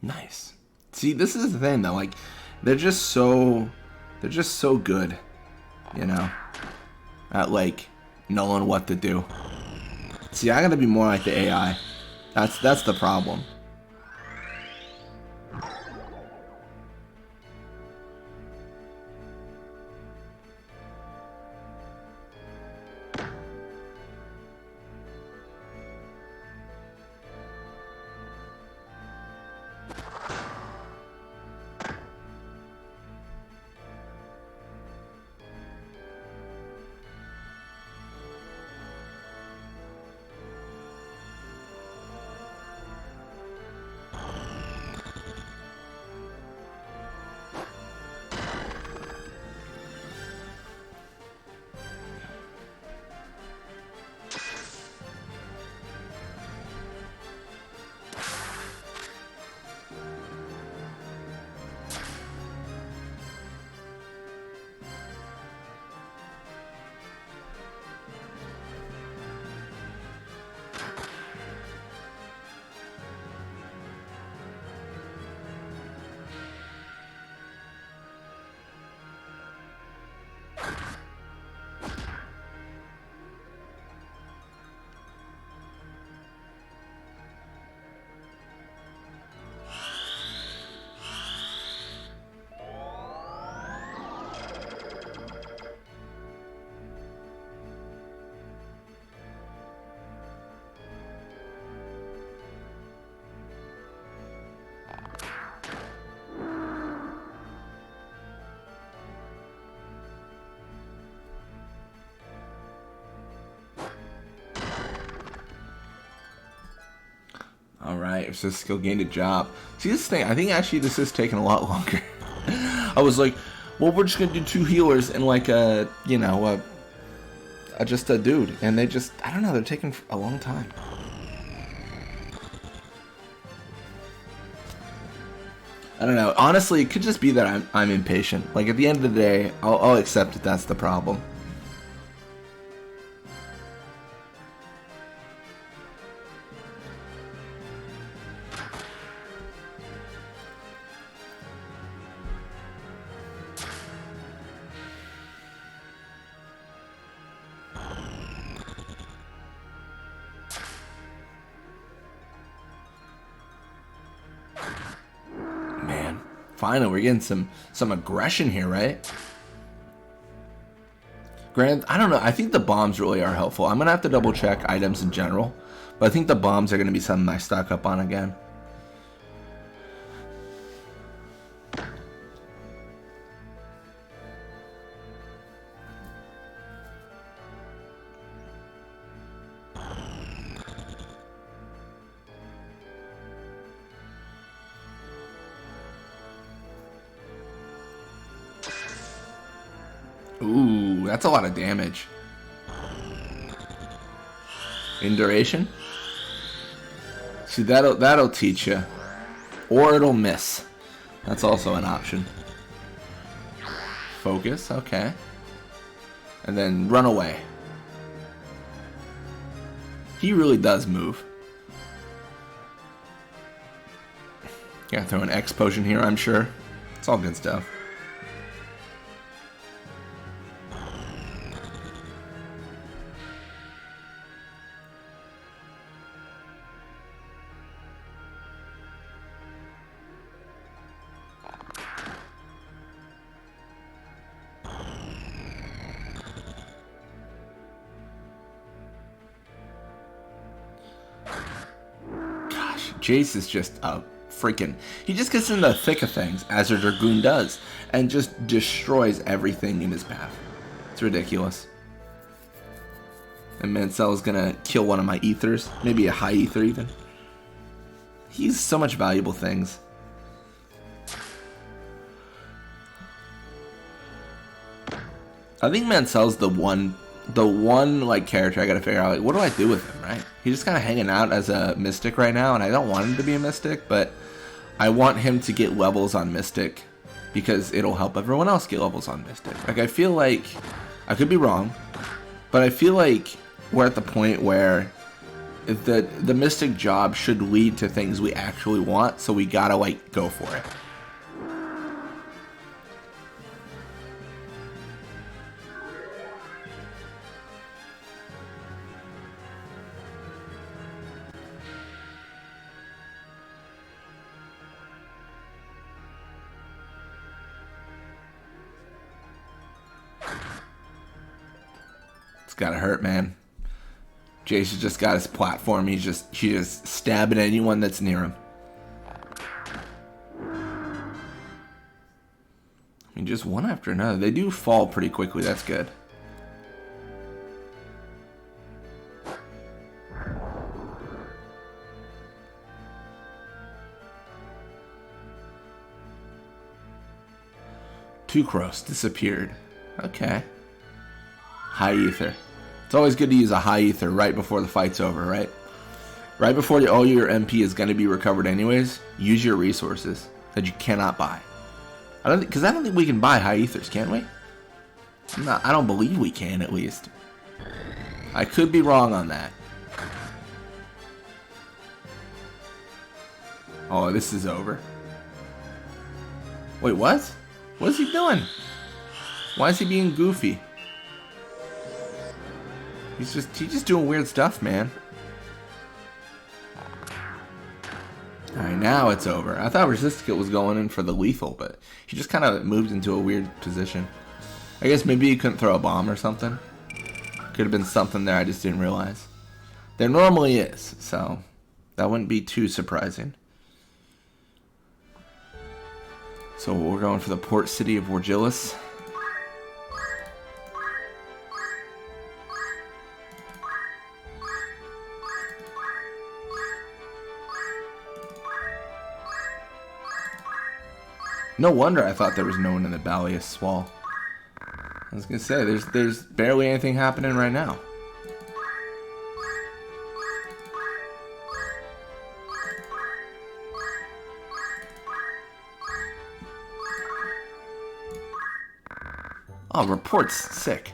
Nice. See, this is the thing though. Like, they're just so good, you know, at like knowing what to do. See, I gotta be more like the AI. That's the problem. All right, it's just skill gained a job. See, this thing, I think actually this is taking a lot longer. I was like, well, we're just gonna do 2 healers and like you know, just a dude, and they just, I don't know, they're taking a long time. I don't know. Honestly, it could just be that I'm impatient. Like at the end of the day, I'll accept that that's the problem. Finally, we're getting some aggression here, right? Grant, I don't know. I think the bombs really are helpful. I'm gonna have to double check items in general, but I think the bombs are gonna be something I stock up on again. Ooh, that's a lot of damage. In duration? See, that'll teach you. Or it'll miss. That's also an option. Focus, okay. And then run away. He really does move. Gotta throw an X potion here, I'm sure. It's all good stuff. Jace is just a freaking... He just gets in the thick of things, as a Dragoon does, and just destroys everything in his path. It's ridiculous. And Mancel's gonna kill one of my ethers, maybe a high ether even. He's so much valuable things. I think Mancel's the one like character I gotta figure out, like, what do I do with him, right? He's just kind of hanging out as a Mystic right now, and I don't want him to be a Mystic, but I want him to get levels on Mystic because it'll help everyone else get levels on Mystic. Like, I feel like, I could be wrong, but I feel like we're at the point where the Mystic job should lead to things we actually want, so we gotta, like, go for it. It's gotta hurt, man. Jace has just got his platform. He's just stabbing anyone that's near him. I mean, just one after another. They do fall pretty quickly. That's good. Tucros disappeared. Okay. High ether. It's always good to use a high ether right before the fight's over, right? Right before all your MP is going to be recovered anyways, use your resources that you cannot buy. I don't think we can buy high ethers, can we? I don't believe we can, at least. I could be wrong on that. Oh, this is over. Wait, what? What is he doing? Why is he being goofy? He's just doing weird stuff, man. Alright, now it's over. I thought Resistkit was going in for the lethal, but he just kind of moved into a weird position. I guess maybe he couldn't throw a bomb or something. Could have been something there I just didn't realize. There normally is, so that wouldn't be too surprising. So we're going for the port city of Wargillis. No wonder I thought there was no one in the Balius wall. I was gonna say there's barely anything happening right now. Oh, report's sick.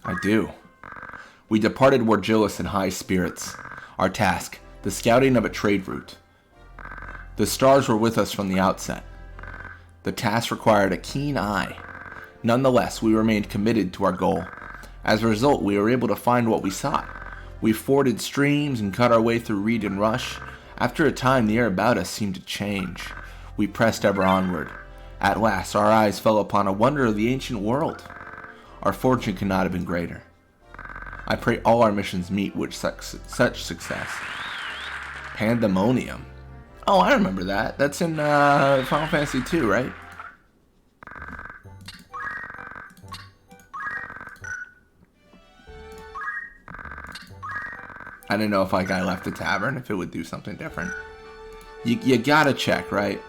I do. We departed Wargillis in high spirits. Our task, the scouting of a trade route. The stars were with us from the outset. The task required a keen eye. Nonetheless, we remained committed to our goal. As a result, we were able to find what we sought. We forded streams and cut our way through reed and rush. After a time, the air about us seemed to change. We pressed ever onward. At last, our eyes fell upon a wonder of the ancient world. Our fortune could not have been greater. I pray all our missions meet with such success. Pandemonium. Oh, I remember that. That's in Final Fantasy II, right? I didn't know if like I left the tavern, if it would do something different. You gotta check, right?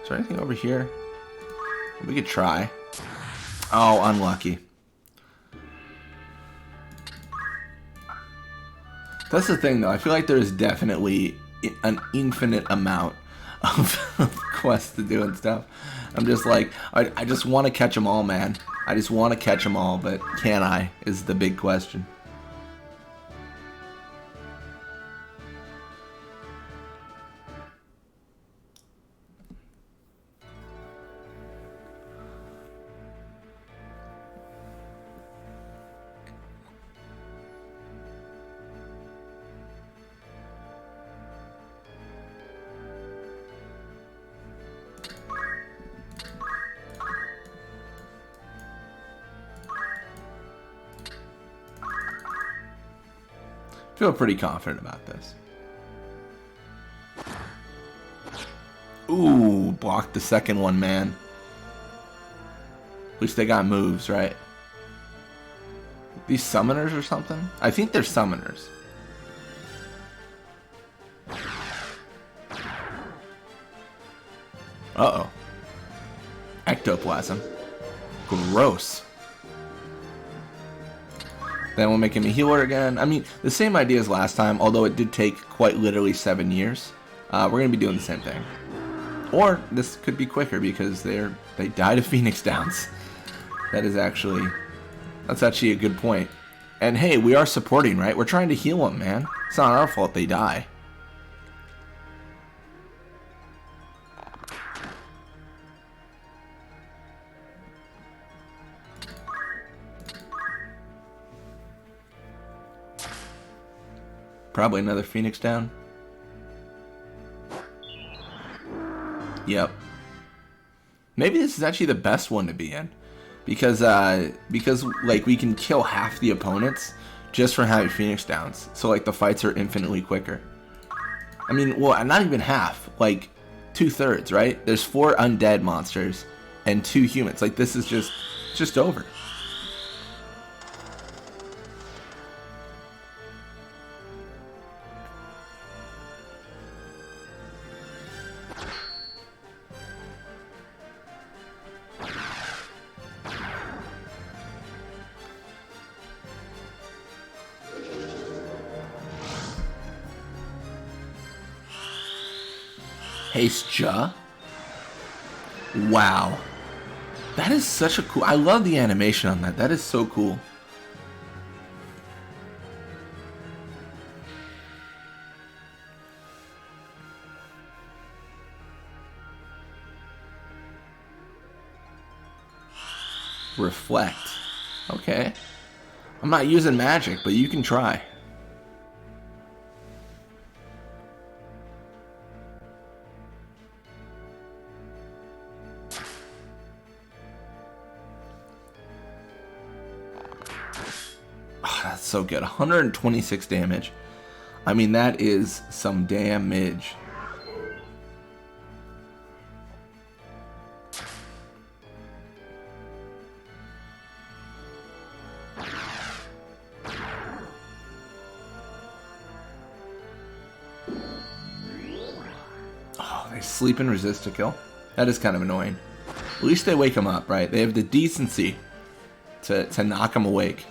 Is there anything over here? We could try. Oh, unlucky. That's the thing, though. I feel like there's definitely an infinite amount of quests to do and stuff. I'm just like, I just want to catch them all, man. I just want to catch them all, but can I? Is the big question. Feel pretty confident about this. Ooh, blocked the second one, man. At least they got moves, right? These summoners or something? I think they're summoners. Uh-oh. Ectoplasm. Gross. Then we'll make him a healer again. I mean, the same idea as last time, although it did take quite literally 7 years. We're going to be doing the same thing. Or this could be quicker because they died of Phoenix Downs. That's actually a good point. And hey, we are supporting, right? We're trying to heal them, man. It's not our fault they die. Probably another Phoenix down. Yep. Maybe this is actually the best one to be in. Because like we can kill half the opponents just from having Phoenix Downs. So like the fights are infinitely quicker. I mean, well, not even half, like 2/3, right? There's 4 undead monsters and 2 humans. Like this is just over. Haste Ja? Wow. That is such a cool... I love the animation on that. That is so cool. Reflect. Okay. I'm not using magic, but you can try. That's so good. 126 damage. I mean, that is some damage. Oh, they sleep and resist a kill. That is kind of annoying. At least they wake them up, right? They have the decency to knock them awake.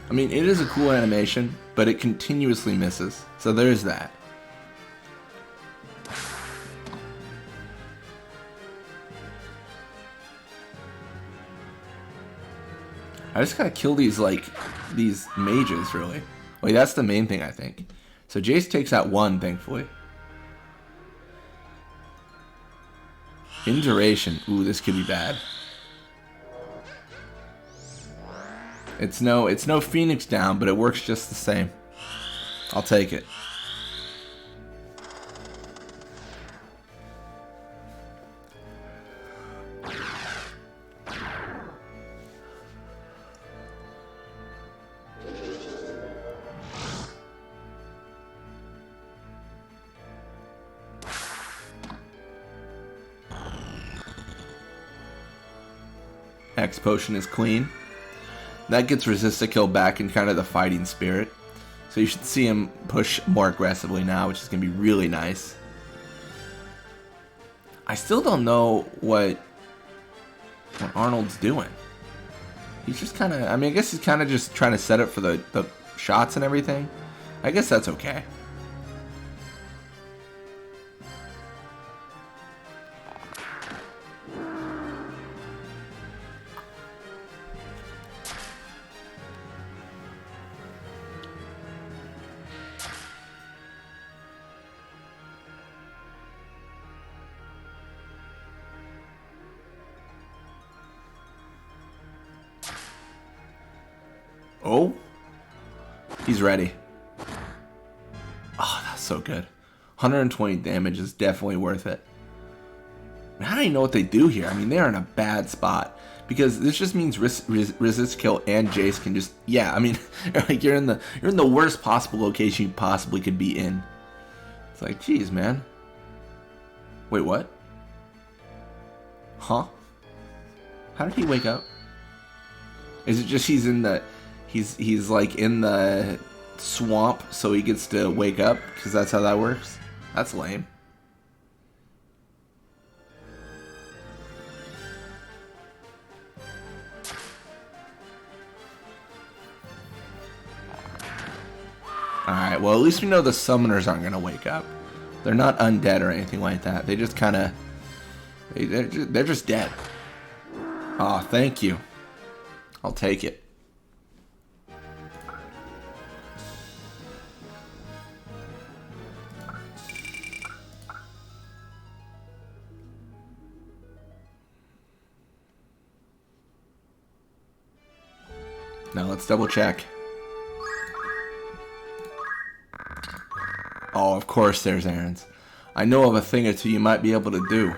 I mean, it is a cool animation, but it continuously misses. So there's that. I just gotta kill these mages, really. Like, that's the main thing, I think. So Jace takes out 1, thankfully. In duration. Ooh, this could be bad. It's no Phoenix Down, but it works just the same. I'll take it. X potion is clean. That gets resist a kill back in kind of the fighting spirit. So you should see him push more aggressively now, which is going to be really nice. I still don't know what Arnold's doing. He's just kind of... I mean, I guess he's kind of just trying to set up for the shots and everything. I guess that's okay. Oh, he's ready. Oh, that's so good. 120 damage is definitely worth it. I don't even know what they do here. I mean, they're in a bad spot because this just means resist kill and Jace can just... Yeah, I mean, like you're in the worst possible location you possibly could be in. It's like, geez, man. Wait, what? Huh? How did he wake up? Is it just he's in the... He's like in the swamp, so he gets to wake up because that's how that works. That's lame. Alright, well at least we know the summoners aren't going to wake up. They're not undead or anything like that. They just kind of... They're just dead. Oh, thank you. I'll take it. Now let's double check. Oh, of course there's errands. I know of a thing or two you might be able to do.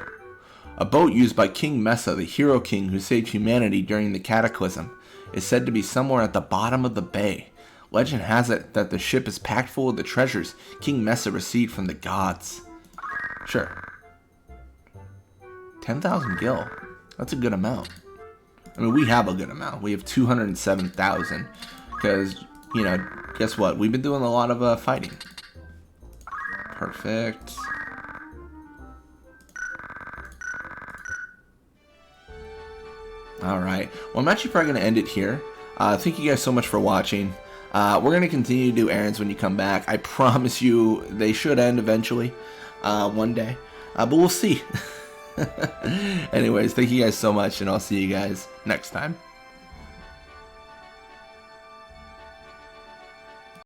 A boat used by King Messa, the hero king who saved humanity during the Cataclysm, is said to be somewhere at the bottom of the bay. Legend has it that the ship is packed full of the treasures King Messa received from the gods. Sure. 10,000 gil. That's a good amount. I mean, we have a good amount. We have 207,000. Because, you know, guess what? We've been doing a lot of fighting. Perfect. Alright. Well, I'm actually probably going to end it here. Thank you guys so much for watching. We're going to continue to do errands when you come back. I promise you they should end eventually. One day. But we'll see. Anyways, thank you guys so much, and I'll see you guys next time.